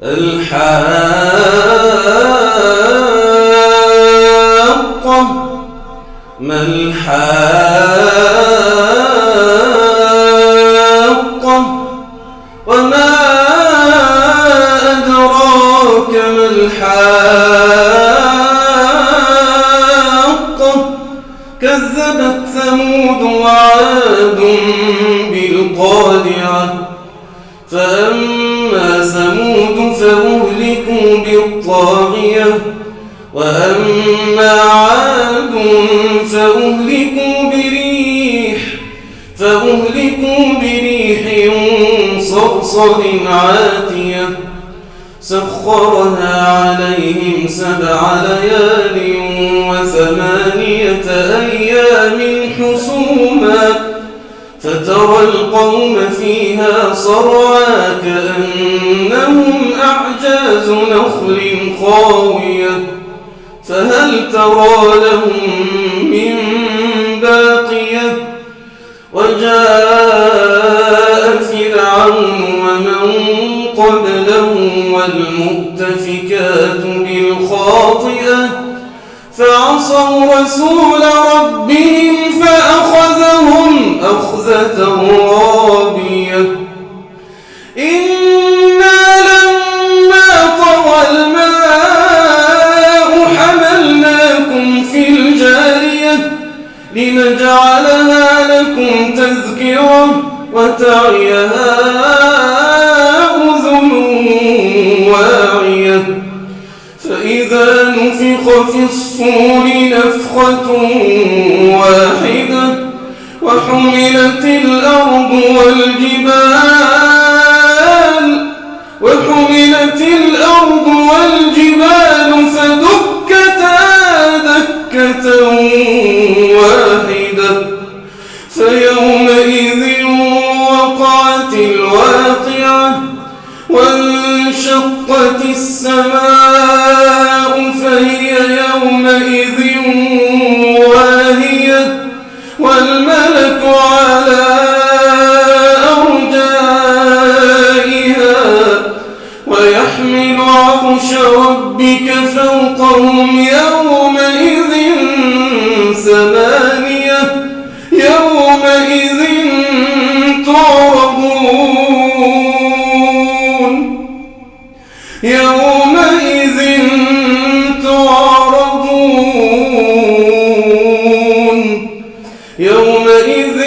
الحاقة ما الحاقة وما أدراك ما الحاقة كذبت ثمود وعاد بالقارعة فأما ثمود فأهلكوا بالطاغية وأما عاد فأهلكوا بريح صرصر عاتية سخرها عليهم 7 ليال و8 أيام حسوما فترى القوم فيها صرعى كأنهم أعجاز نخل خاوية فهل ترى لهم من باقية وجاء فرعون ومن قبله والمؤتفكات بالخاطئة فعصوا رسول ربهم فأخذهم أخذة رابية إنا لما طغى الماء حملناكم في الجارية لنجعلها لكم تذكرة وتعيها أذن واعية فإذا نفخ في الصور نفخة واحدة وحملت الأرض والجبال فدكتا دكة واحدة فيومئذ وقعت الواقعة وانشقت السماء فهي يومئذ واهية والملك على أرجائها ويحمل عرش ربك فوقهم يومئذ 8 يومئذ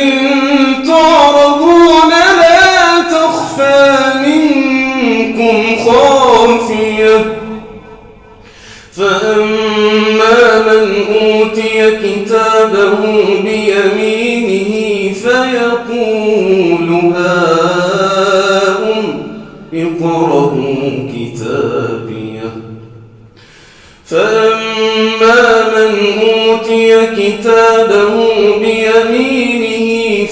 تعرضون لا تخفى منكم خافية فأما من أوتي كتابه بيمينه فيقول هاؤم اقرءوا كتابيه فأما من أوتي كتابه بيمينه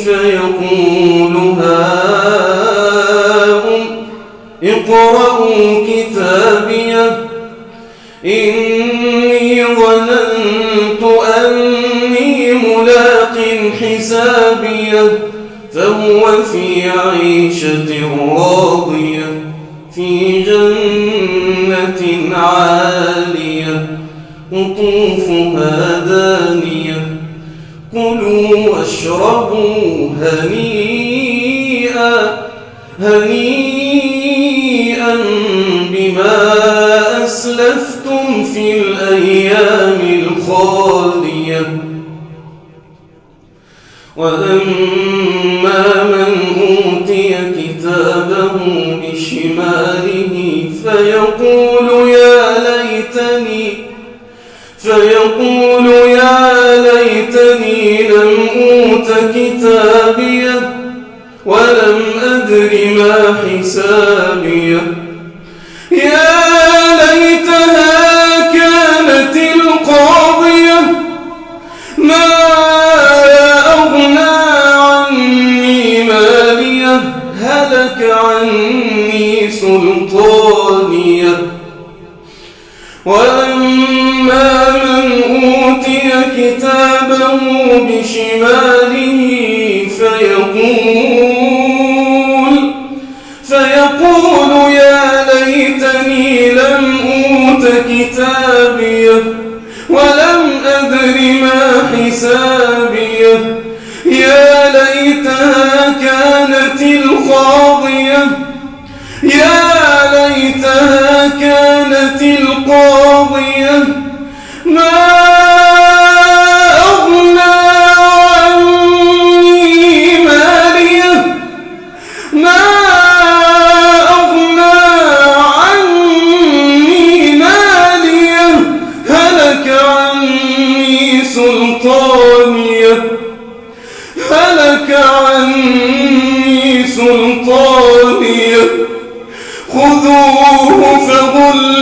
فيقول هاؤم اقرءوا كتابيه إني ظننت أني ملاق حسابيه فهو في عيشة راضية في جنة عالية قطوفها دانية كلوا واشربوا هنيئا بما أسلفتم في الأيام الخالية وأما من أوتي كتابه بشماله فيقول يا ليتني لم أوت كتابيه ولم أدر ما حسابيه يا ليتها كانت القاضية ما أغنى عني ماليه هلك عني سلطانيه وأما من أوتي كتابه بشماله فيقول يا ليتني السلسلة القاضية ما أغنى عني ماليه ما أغنى عني ماليه هلك عني سلطانيه هلك عني سلطانيه خذوه فغلوه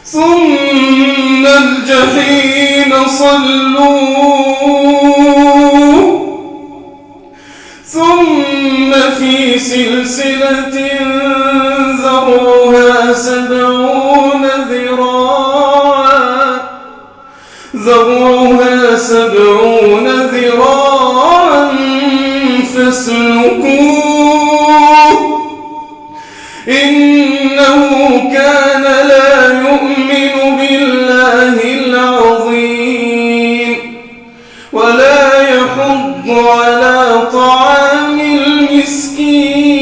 ثم الجحيم صلوه ثم في سلسلة ذرعها 70 ذراعا فاسلكوه إنه كان لا يؤمن بالله العظيم ولا يحض على طعام المسكين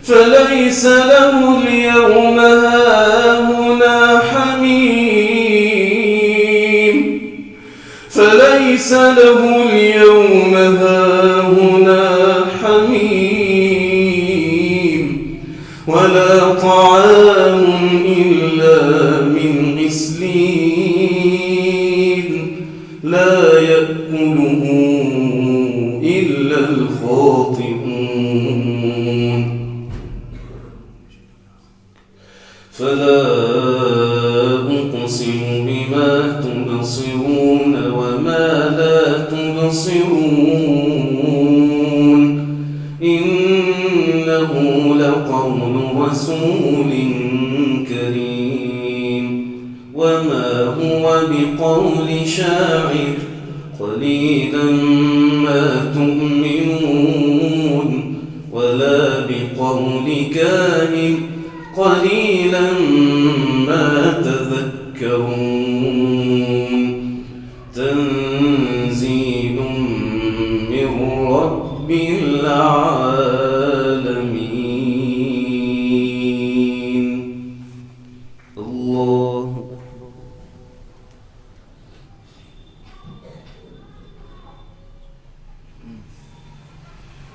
فليس له اليوم هاهنا حميم فليس له اليوم هاهنا حميم ولا طعام إلا من غسلين لا يأكله إلا الخاطئون فلا أقسم بما تبصرون وما لا تبصرون إنه لقول رسول كريم وما هو بقول شاعر قليلا ما تؤمنون ولا بقول كاهن قليلا ما تذكرون تنزيل من رب العالمين